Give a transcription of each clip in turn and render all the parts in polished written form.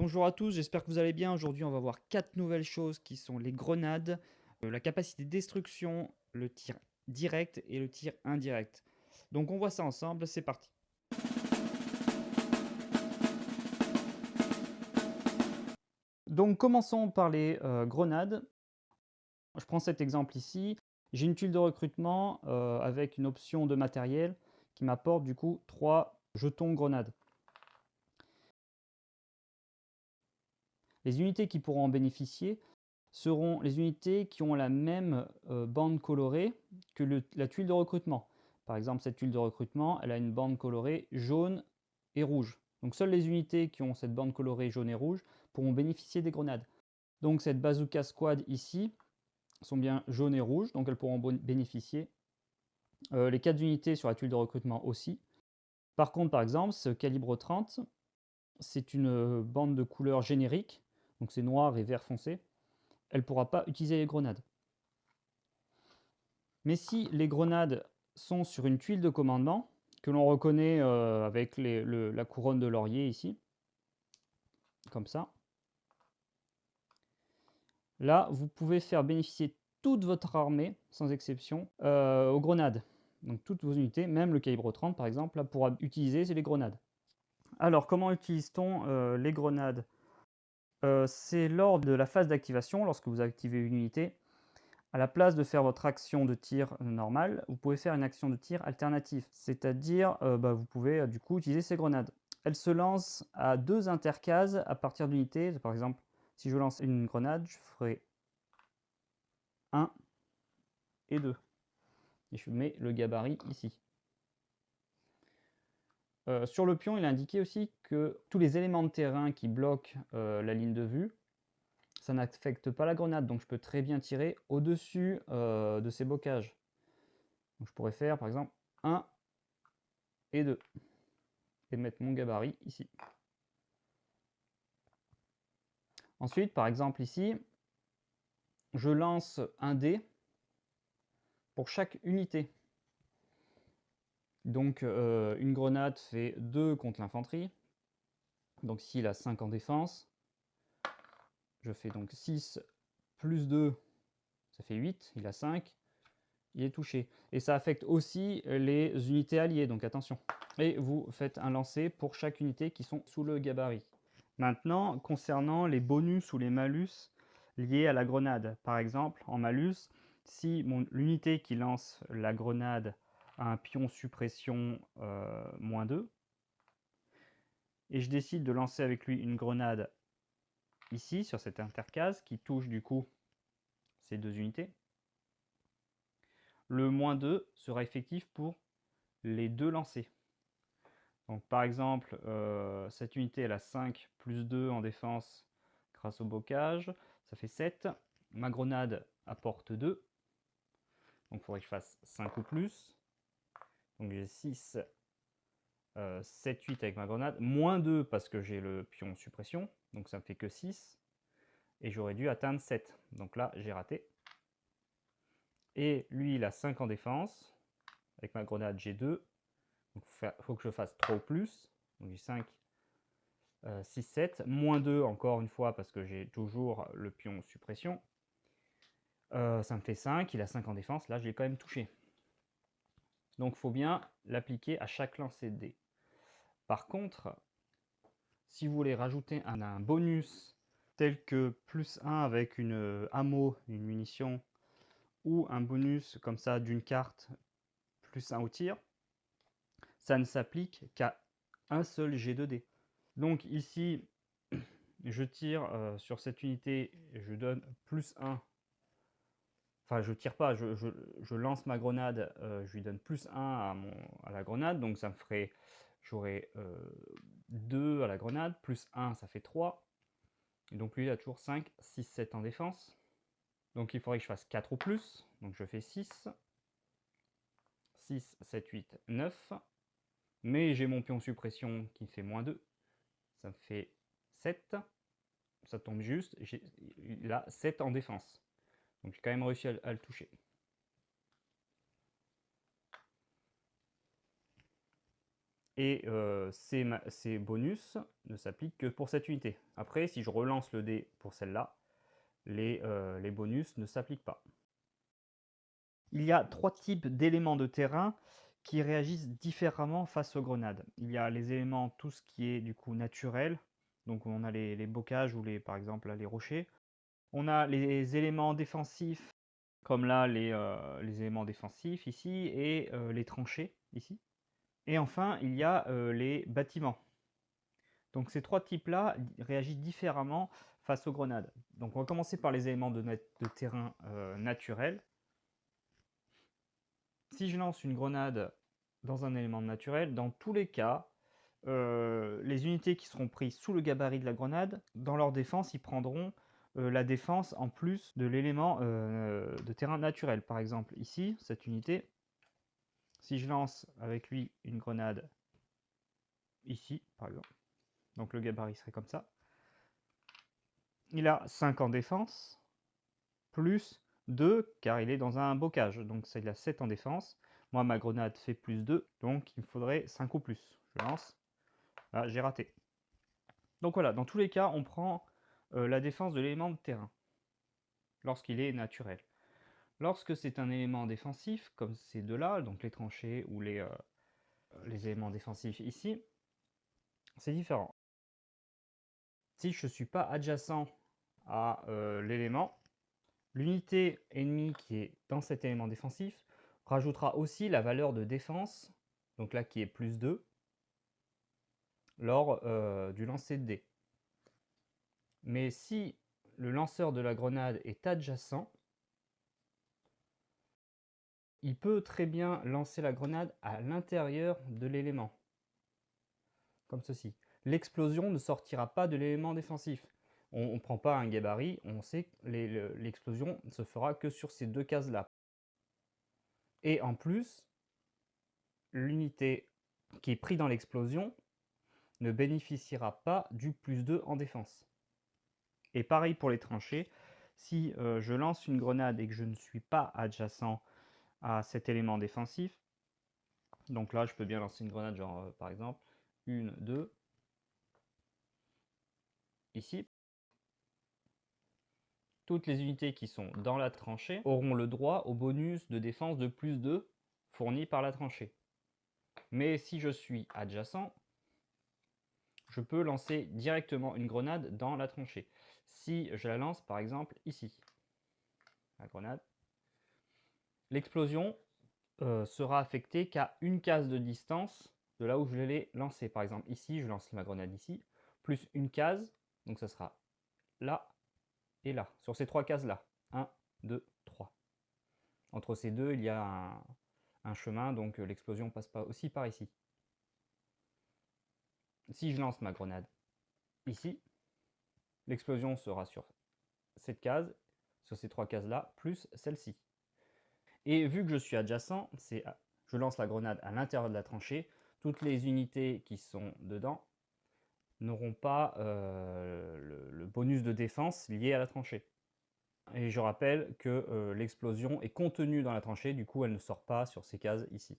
Bonjour à tous, j'espère que vous allez bien. Aujourd'hui, on va voir 4 nouvelles choses qui sont les grenades, la capacité de destruction, le tir direct et le tir indirect. Donc on voit ça ensemble, c'est parti. Donc commençons par les grenades. Je prends cet exemple ici. J'ai une tuile de recrutement avec une option de matériel qui m'apporte du coup 3 jetons grenades. Les unités qui pourront en bénéficier seront les unités qui ont la même bande colorée que la tuile de recrutement. Par exemple, cette tuile de recrutement, elle a une bande colorée jaune et rouge. Donc seules les unités qui ont cette bande colorée jaune et rouge pourront bénéficier des grenades. Donc cette bazooka squad ici sont bien jaune et rouge, donc elles pourront bénéficier. Les 4 unités sur la tuile de recrutement aussi. Par contre, par exemple, ce calibre 30, c'est une bande de couleur générique, donc c'est noir et vert foncé. Elle ne pourra pas utiliser les grenades. Mais si les grenades sont sur une tuile de commandement, que l'on reconnaît avec la couronne de laurier ici, comme ça, là, vous pouvez faire bénéficier toute votre armée, sans exception, aux grenades. Donc toutes vos unités, même le calibre 30 par exemple, là, pourra utiliser les grenades. Alors, comment utilise-t-on les grenades? C'est lors de la phase d'activation, lorsque vous activez une unité, à la place de faire votre action de tir normale, vous pouvez faire une action de tir alternative. C'est-à-dire, vous pouvez du coup utiliser ces grenades. Elles se lancent à 2 intercases à partir d'unités. Par exemple, si je lance une grenade, je ferai 1 et 2. Et je mets le gabarit ici. Sur le pion, il est indiqué aussi que tous les éléments de terrain qui bloquent la ligne de vue, ça n'affecte pas la grenade. Donc je peux très bien tirer au-dessus de ces bocages. Donc je pourrais faire par exemple 1 et 2. Et mettre mon gabarit ici. Ensuite, par exemple ici, je lance un dé pour chaque unité. Donc une grenade fait 2 contre l'infanterie. Donc s'il a 5 en défense, je fais donc 6 plus 2, ça fait 8, il a 5, il est touché. Et ça affecte aussi les unités alliées, donc attention. Et vous faites un lancer pour chaque unité qui sont sous le gabarit. Maintenant, concernant les bonus ou les malus liés à la grenade. Par exemple, en malus, si l'unité qui lance la grenade a un pion suppression -2, et je décide de lancer avec lui une grenade ici, sur cette intercase, qui touche du coup ces 2 unités, le -2 sera effectif pour les 2 lancers. Donc par exemple, cette unité elle a 5 plus 2 en défense grâce au bocage, ça fait 7. Ma grenade apporte 2, donc il faudrait que je fasse 5 ou plus. Donc j'ai 6, 7, 8 avec ma grenade, moins 2 parce que j'ai le pion suppression, donc ça me fait que 6. Et j'aurais dû atteindre 7, donc là j'ai raté. Et lui il a 5 en défense, avec ma grenade j'ai 2, donc il faut que je fasse 3 ou plus, donc j'ai 5, 6, 7, moins 2 encore une fois parce que j'ai toujours le pion suppression. Ça me fait 5, il a 5 en défense, là je l'ai quand même touché. Donc il faut bien l'appliquer à chaque lancer de dés. Par contre, si vous voulez rajouter un bonus tel que +1 avec une ammo, une munition, ou un bonus comme ça d'une carte +1 au tir, ça ne s'applique qu'à un seul jet de dés. Donc ici, je tire sur cette unité, je donne +1. Enfin, je tire pas, je lance ma grenade, je lui donne +1 à la grenade, donc ça me ferait, j'aurai 2 à la grenade, +1 ça fait 3. Et donc lui il a toujours 5, 6, 7 en défense. Donc il faudrait que je fasse 4 ou plus, donc je fais 6. 6, 7, 8, 9. Mais j'ai mon pion suppression qui fait -2, ça me fait 7. Ça tombe juste, il a 7 en défense. Donc j'ai quand même réussi à le toucher. Et ces bonus ne s'appliquent que pour cette unité. Après, si je relance le dé pour celle-là, les bonus ne s'appliquent pas. Il y a 3 types d'éléments de terrain qui réagissent différemment face aux grenades. Il y a les éléments, tout ce qui est du coup naturel, donc on a les bocages ou par exemple là, les rochers. On a les éléments défensifs, comme là les éléments défensifs ici, et les tranchées ici. Et enfin, il y a les bâtiments. Donc ces 3 types-là réagissent différemment face aux grenades. Donc on va commencer par les éléments de terrain naturels. Si je lance une grenade dans un élément naturel, dans tous les cas, les unités qui seront prises sous le gabarit de la grenade, dans leur défense, ils prendront la défense en plus de l'élément de terrain naturel. Par exemple, ici, cette unité, si je lance avec lui une grenade ici, par exemple, donc le gabarit serait comme ça, il a 5 en défense, plus 2, car il est dans un bocage, donc ça, il a 7 en défense. Moi, ma grenade fait plus 2, donc il me faudrait 5 ou plus. Je lance. Là, j'ai raté. Donc voilà, dans tous les cas, on prend la défense de l'élément de terrain, lorsqu'il est naturel. Lorsque c'est un élément défensif, comme ces deux-là, donc les tranchées ou les éléments défensifs ici, c'est différent. Si je ne suis pas adjacent à l'élément, l'unité ennemie qui est dans cet élément défensif rajoutera aussi la valeur de défense, donc là qui est plus 2, lors du lancer de dés. Mais si le lanceur de la grenade est adjacent, il peut très bien lancer la grenade à l'intérieur de l'élément, comme ceci. L'explosion ne sortira pas de l'élément défensif. On ne prend pas un gabarit, on sait que l'explosion ne se fera que sur ces deux cases-là. Et en plus, l'unité qui est prise dans l'explosion ne bénéficiera pas du plus 2 en défense. Et pareil pour les tranchées, si je lance une grenade et que je ne suis pas adjacent à cet élément défensif, donc là je peux bien lancer une grenade genre par exemple 1, 2, ici. Toutes les unités qui sont dans la tranchée auront le droit au bonus de défense de plus 2 fourni par la tranchée. Mais si je suis adjacent, je peux lancer directement une grenade dans la tranchée. Si je la lance par exemple ici, la grenade, l'explosion sera affectée qu'à une case de distance de là où je l'ai lancée. Par exemple ici, je lance ma grenade ici, plus une case, donc ça sera là et là, sur ces 3 cases-là. 1, 2, 3. Entre ces deux, il y a un chemin, donc l'explosion passe pas aussi par ici. Si je lance ma grenade ici, l'explosion sera sur cette case, sur ces 3 cases-là, plus celle-ci. Et vu que je suis adjacent, je lance la grenade à l'intérieur de la tranchée, toutes les unités qui sont dedans n'auront pas le bonus de défense lié à la tranchée. Et je rappelle que l'explosion est contenue dans la tranchée, du coup elle ne sort pas sur ces cases ici.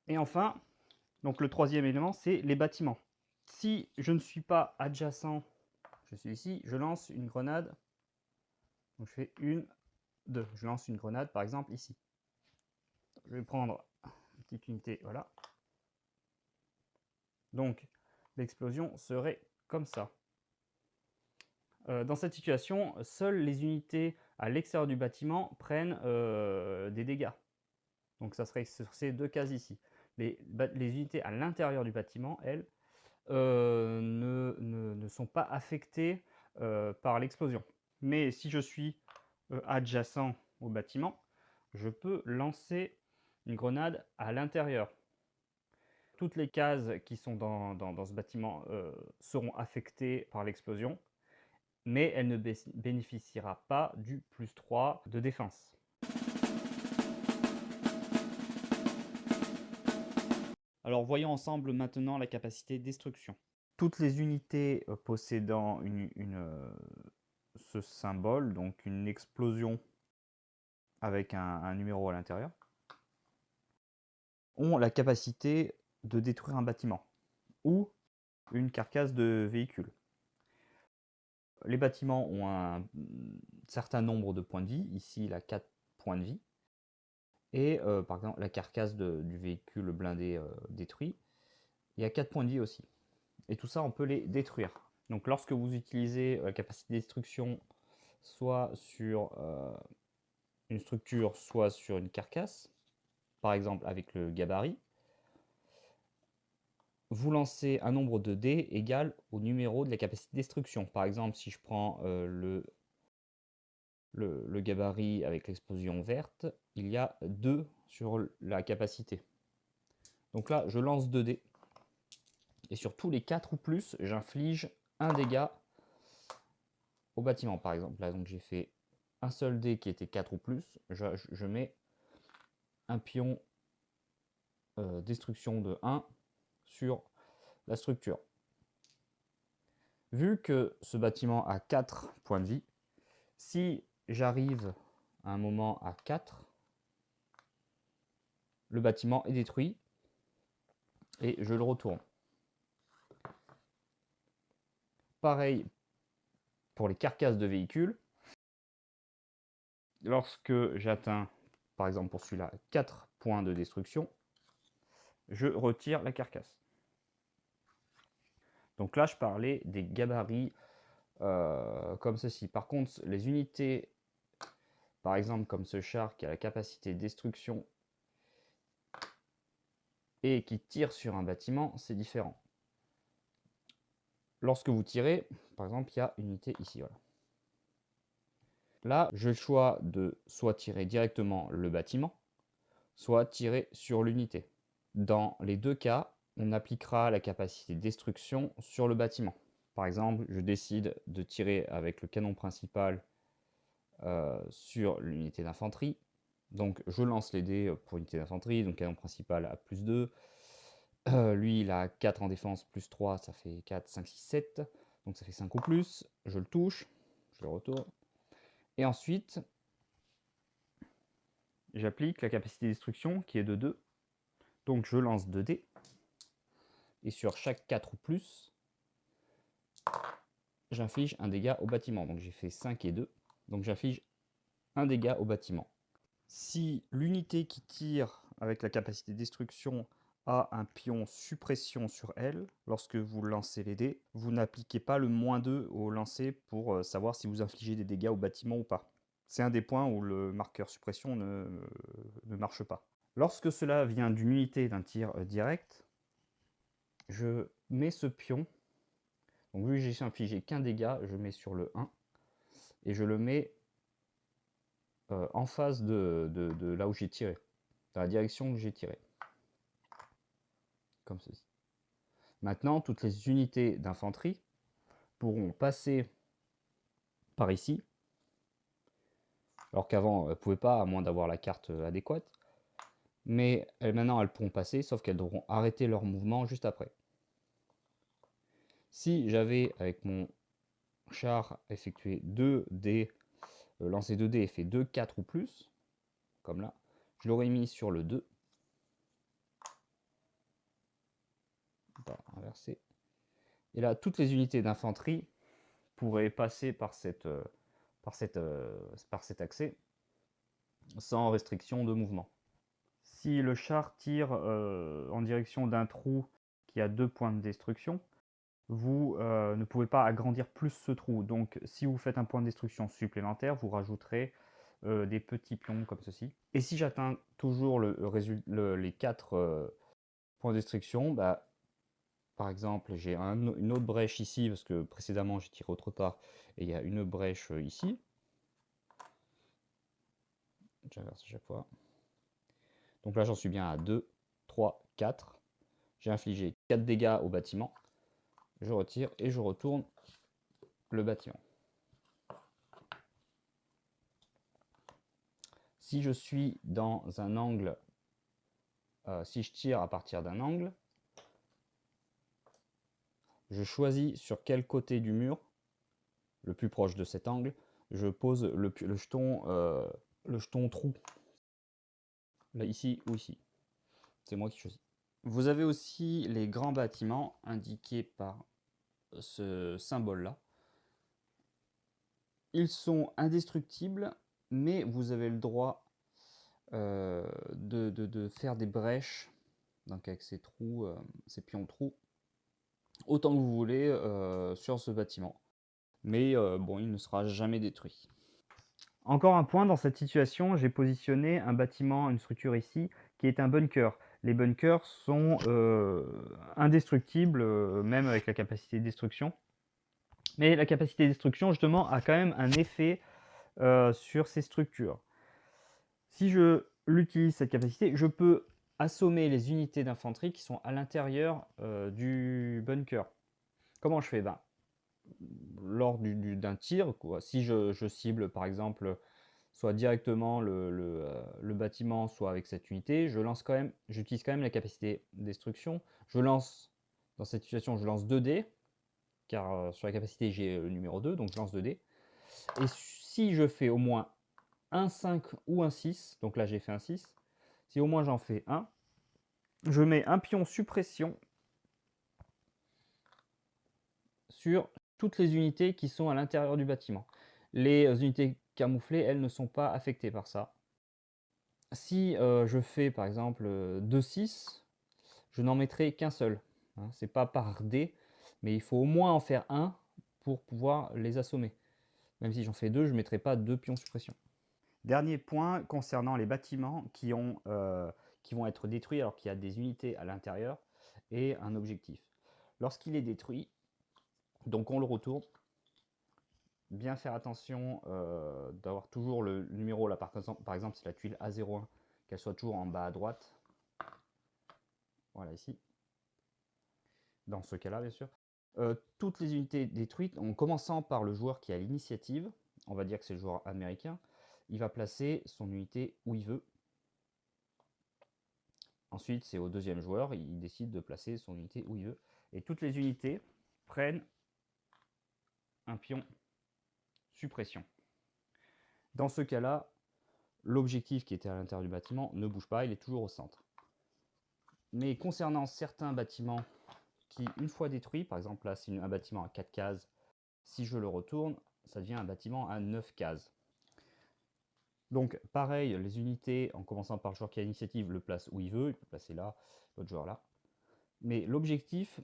Et enfin, donc le troisième élément, c'est les bâtiments. Si je ne suis pas adjacent, je suis ici, je lance une grenade. Donc je fais 1, 2. Je lance une grenade par exemple ici. Je vais prendre une petite unité, voilà. Donc l'explosion serait comme ça. Dans cette situation, seules les unités à l'extérieur du bâtiment prennent des dégâts. Donc ça serait sur ces deux cases ici. Les unités à l'intérieur du bâtiment, elles, ne sont pas affectées par l'explosion. Mais si je suis adjacent au bâtiment, je peux lancer une grenade à l'intérieur. Toutes les cases qui sont dans ce bâtiment seront affectées par l'explosion, mais elle ne bénéficiera pas du plus 3 de défense. Alors voyons ensemble maintenant la capacité destruction. Toutes les unités possédant ce symbole, donc une explosion avec un numéro à l'intérieur, ont la capacité de détruire un bâtiment. ou une carcasse de véhicule. Les bâtiments ont un certain nombre de points de vie. Ici, il a 4 points de vie. Et par exemple, la carcasse du véhicule blindé détruit, il y a 4 points de vie aussi. Et tout ça, on peut les détruire. Donc lorsque vous utilisez la capacité de destruction soit sur une structure, soit sur une carcasse, par exemple avec le gabarit, vous lancez un nombre de dés égal au numéro de la capacité de destruction. Par exemple, si je prends le gabarit avec l'explosion verte, il y a 2 sur la capacité. Donc là, je lance 2 dés. Et sur tous les 4 ou plus, j'inflige un dégât au bâtiment. Par exemple, là, donc j'ai fait un seul dé qui était 4 ou plus. Je mets un pion destruction de 1 sur la structure. Vu que ce bâtiment a 4 points de vie, si j'arrive à un moment à 4, le bâtiment est détruit et je le retourne. Pareil pour les carcasses de véhicules. Lorsque j'atteins, par exemple pour celui-là, 4 points de destruction, je retire la carcasse. Donc là, je parlais des gabarits comme ceci. Par contre, les unités, par exemple comme ce char qui a la capacité de destruction et qui tire sur un bâtiment, c'est différent. Lorsque vous tirez, par exemple, il y a une unité ici. Voilà. Là, j'ai le choix de soit tirer directement le bâtiment, soit tirer sur l'unité. Dans les deux cas, on appliquera la capacité de destruction sur le bâtiment. Par exemple, je décide de tirer avec le canon principal sur l'unité d'infanterie. Donc je lance les dés pour l'unité d'infanterie, donc canon principal à plus 2. Lui, il a 4 en défense, plus 3, ça fait 4, 5, 6, 7. Donc ça fait 5 ou plus. Je le touche, je le retourne. Et ensuite, j'applique la capacité de destruction qui est de 2. Donc je lance 2 dés. Et sur chaque 4 ou plus, j'inflige un dégât au bâtiment. Donc j'ai fait 5 et 2. Donc j'inflige un dégât au bâtiment. Si l'unité qui tire avec la capacité de destruction a un pion suppression sur elle, lorsque vous lancez les dés, vous n'appliquez pas le -2 au lancer pour savoir si vous infligez des dégâts au bâtiment ou pas. C'est un des points où le marqueur suppression ne marche pas. Lorsque cela vient d'une unité d'un tir direct, je mets ce pion, donc vu que j'ai infligé qu'un dégât, je mets sur le 1, et je le mets en face de là où j'ai tiré, dans la direction que j'ai tiré. Comme ceci. Maintenant, toutes les unités d'infanterie pourront passer par ici, alors qu'avant, elles ne pouvaient pas, à moins d'avoir la carte adéquate. Mais maintenant, elles pourront passer, sauf qu'elles devront arrêter leur mouvement juste après. Si j'avais, avec mon char, effectué 2 dés, lancé 2 dés et fait 2, 4 ou plus, comme là, je l'aurais mis sur le 2. Inverser. Et là, toutes les unités d'infanterie pourraient passer par cet accès sans restriction de mouvement. Si le char tire en direction d'un trou qui a 2 points de destruction, vous ne pouvez pas agrandir plus ce trou. Donc si vous faites un point de destruction supplémentaire, vous rajouterez des petits pions comme ceci. Et si j'atteins toujours les 4 points de destruction, bah, par exemple, j'ai une autre brèche ici, parce que précédemment j'ai tiré autre part, et il y a une brèche ici. J'inverse à chaque fois. Donc là, j'en suis bien à 2, 3, 4. J'ai infligé 4 dégâts au bâtiment. Je retire et je retourne le bâtiment. Si je suis dans un angle, si je tire à partir d'un angle, je choisis sur quel côté du mur, le plus proche de cet angle, je pose le jeton trou. Là, ici ou ici. C'est moi qui choisis. Vous avez aussi les grands bâtiments indiqués par ce symbole-là. Ils sont indestructibles, mais vous avez le droit de faire des brèches, donc avec ces trous, ces pions-trous, autant que vous voulez sur ce bâtiment. Mais bon, il ne sera jamais détruit. Encore un point, dans cette situation, j'ai positionné un bâtiment, une structure ici, qui est un bunker. Les bunkers sont indestructibles, même avec la capacité de destruction. Mais la capacité de destruction, justement, a quand même un effet sur ces structures. Si je l'utilise, cette capacité, je peux assommer les unités d'infanterie qui sont à l'intérieur du bunker. Comment je fais? Ben, lors d'un tir, quoi. Si je cible, par exemple, soit directement le bâtiment, soit avec cette unité, j'utilise quand même la capacité de destruction. Dans cette situation, je lance 2 dés, car sur la capacité, j'ai le numéro 2, donc je lance 2 dés. Et si je fais au moins un 5 ou un 6, donc là j'ai fait un 6, si au moins j'en fais un, je mets un pion suppression sur toutes les unités qui sont à l'intérieur du bâtiment. Les unités camouflées, elles ne sont pas affectées par ça. Si je fais par exemple 2-6, je n'en mettrai qu'un seul. Hein, c'est pas par dé, mais il faut au moins en faire un pour pouvoir les assommer. Même si j'en fais 2, je ne mettrai pas 2 pions suppression. Dernier point concernant les bâtiments qui vont être détruits alors qu'il y a des unités à l'intérieur et un objectif. Lorsqu'il est détruit, donc on le retourne, bien faire attention d'avoir toujours le numéro là, par exemple c'est la tuile A01, qu'elle soit toujours en bas à droite. Voilà ici. Dans ce cas-là, bien sûr. Toutes les unités détruites, en commençant par le joueur qui a l'initiative, on va dire que c'est le joueur américain, il va placer son unité où il veut. Ensuite, c'est au deuxième joueur, il décide de placer son unité où il veut. Et toutes les unités prennent un pion suppression. Dans ce cas-là, l'objectif qui était à l'intérieur du bâtiment ne bouge pas, il est toujours au centre. Mais concernant certains bâtiments qui, une fois détruits, par exemple là c'est un bâtiment à 4 cases, si je le retourne, ça devient un bâtiment à 9 cases. Donc pareil, les unités, en commençant par le joueur qui a l'initiative, le place où il veut, il peut placer là, l'autre joueur là. Mais l'objectif,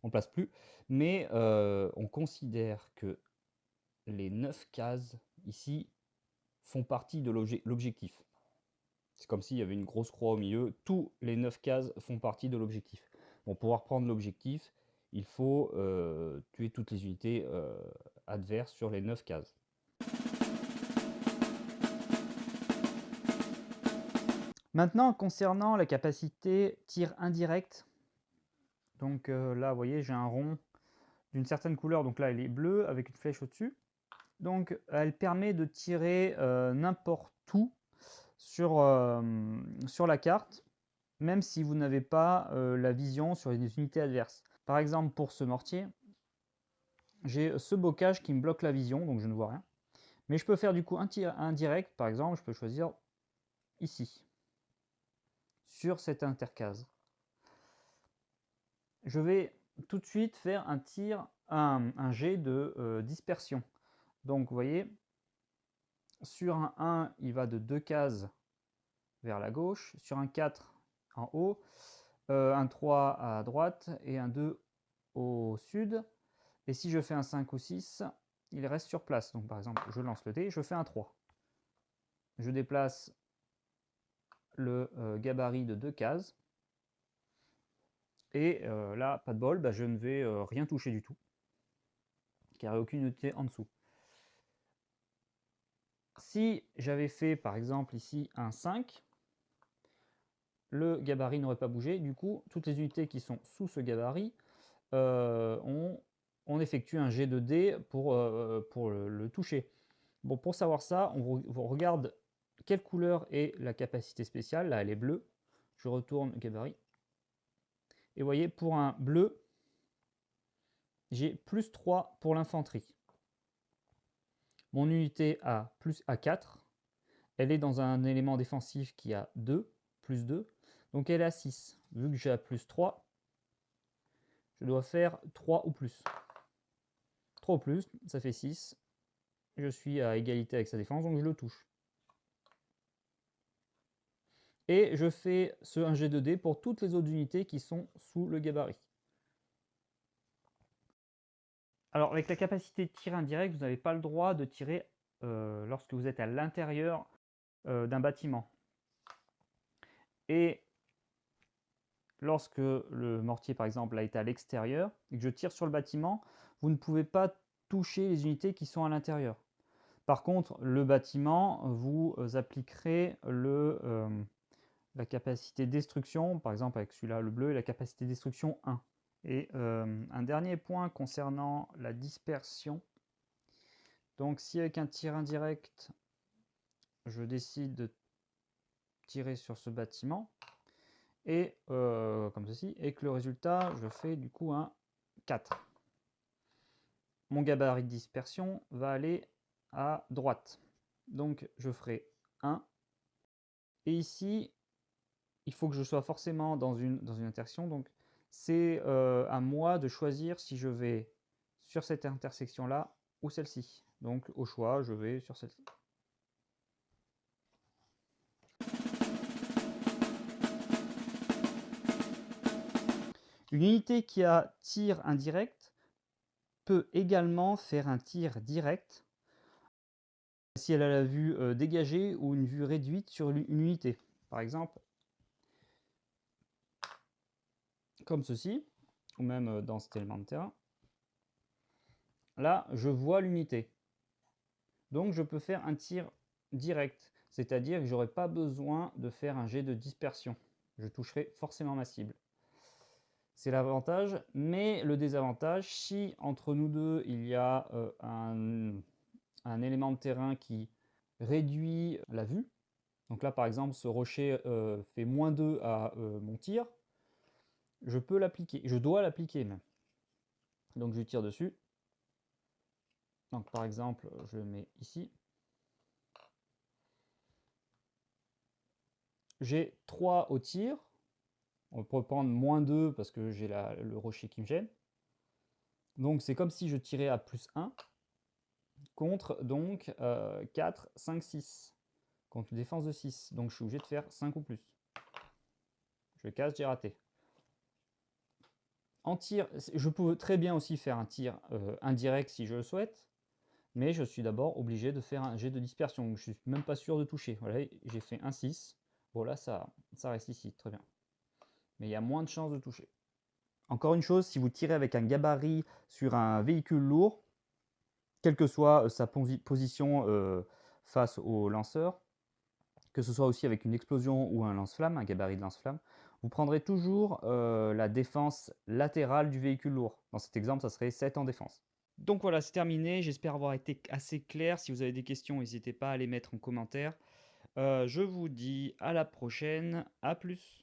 on ne place plus, mais on considère que les 9 cases ici font partie de l'objectif. C'est comme s'il y avait une grosse croix au milieu, tous les 9 cases font partie de l'objectif. Bon, pour pouvoir prendre l'objectif, il faut tuer toutes les unités adverses sur les 9 cases. Maintenant, concernant la capacité tir indirect, donc là, vous voyez, j'ai un rond d'une certaine couleur, donc là, elle est bleue avec une flèche au-dessus. Donc, elle permet de tirer n'importe où sur la carte, même si vous n'avez pas la vision sur les unités adverses. Par exemple, pour ce mortier, j'ai ce bocage qui me bloque la vision, donc je ne vois rien. Mais je peux faire du coup un tir indirect, par exemple, je peux choisir ici, sur cette intercase. Je vais tout de suite faire un tir, un jet de dispersion. Donc vous voyez, sur un 1, il va de 2 cases vers la gauche, sur un 4 en haut, un 3 à droite et un 2 au sud. Et si je fais un 5 ou 6, il reste sur place. Donc par exemple, je lance le dé, je fais un 3. Je déplace le gabarit de 2 cases. Et là, pas de bol, bah, je ne vais rien toucher du tout, car il n'y a aucune unité en dessous. Si j'avais fait par exemple ici un 5, le gabarit n'aurait pas bougé. Du coup, toutes les unités qui sont sous ce gabarit, on effectue un jet de dés pour le toucher. Bon, pour savoir ça, on regarde quelle couleur est la capacité spéciale. Là, elle est bleue. Je retourne gabarit. Et vous voyez, pour un bleu, j'ai plus 3 pour l'infanterie. Mon unité a plus à 4. Elle est dans un élément défensif qui a 2, plus 2. Donc elle est à 6. vu que j'ai à plus 3, je dois faire 3 ou plus. 3 ou plus, ça fait 6. Je suis à égalité avec sa défense, donc je le touche. Et je fais un jet de dés pour toutes les autres unités qui sont sous le gabarit. Alors, avec la capacité de tir indirect, vous n'avez pas le droit de tirer lorsque vous êtes à l'intérieur d'un bâtiment. Et lorsque le mortier, par exemple, a été à l'extérieur et que je tire sur le bâtiment, vous ne pouvez pas toucher les unités qui sont à l'intérieur. Par contre, le bâtiment, vous appliquerez la capacité destruction, par exemple avec celui-là, le bleu, et la capacité destruction 1. Et un dernier point concernant la dispersion. Donc si avec un tir indirect, je décide de tirer sur ce bâtiment, et comme ceci, et que le résultat, je fais du coup un 4. Mon gabarit de dispersion va aller à droite. Donc je ferai 1. Et ici, il faut que je sois forcément dans une intersection. Donc c'est à moi de choisir si je vais sur cette intersection-là ou celle-ci. Donc au choix, je vais sur celle-ci. Une unité qui a tir indirect peut également faire un tir direct si elle a la vue dégagée ou une vue réduite sur une unité. Par exemple, comme ceci, ou même dans cet élément de terrain. Là, je vois l'unité. Donc je peux faire un tir direct, c'est-à-dire que je n'aurai pas besoin de faire un jet de dispersion. Je toucherai forcément ma cible. C'est l'avantage, mais le désavantage, si entre nous deux, il y a un élément de terrain qui réduit la vue, donc là par exemple ce rocher fait -2 à mon tir, je peux l'appliquer, je dois l'appliquer même. Donc je tire dessus. Donc par exemple, je le mets ici. J'ai 3 au tir. On peut prendre -2 parce que j'ai le rocher qui me gêne. Donc c'est comme si je tirais à +1 contre donc 4, 5, 6. Contre une défense de 6. Donc je suis obligé de faire 5 ou plus. Je casse, j'ai raté. En tir, je peux très bien aussi faire un tir indirect si je le souhaite, mais je suis d'abord obligé de faire un jet de dispersion. Donc je ne suis même pas sûr de toucher. Voilà, j'ai fait un 6. Bon là, ça reste ici, très bien. Mais il y a moins de chances de toucher. Encore une chose, si vous tirez avec un gabarit sur un véhicule lourd, quelle que soit sa position face au lanceur, que ce soit aussi avec une explosion ou un lance-flamme, un gabarit de lance-flamme, vous prendrez toujours la défense latérale du véhicule lourd. Dans cet exemple, ça serait 7 en défense. Donc voilà, c'est terminé. J'espère avoir été assez clair. Si vous avez des questions, n'hésitez pas à les mettre en commentaire. Je vous dis à la prochaine. À plus.